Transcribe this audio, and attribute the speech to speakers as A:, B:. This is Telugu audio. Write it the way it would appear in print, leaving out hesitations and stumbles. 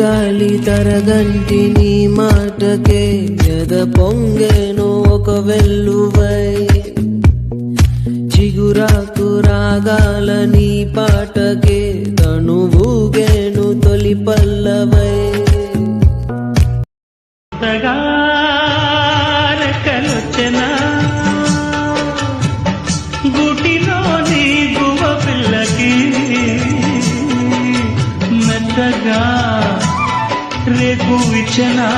A: చిరుగాలి తరగంటి నీ మాటకే ఎద పొంగేను ఒక వెల్లువై చిగురాకు రాగాల నీ పాటకే తనువూగేను తొలి పల్లవై
B: గుటిలోని గువ పిల్లకి మెత్తగా రేపు ఇచ్చనా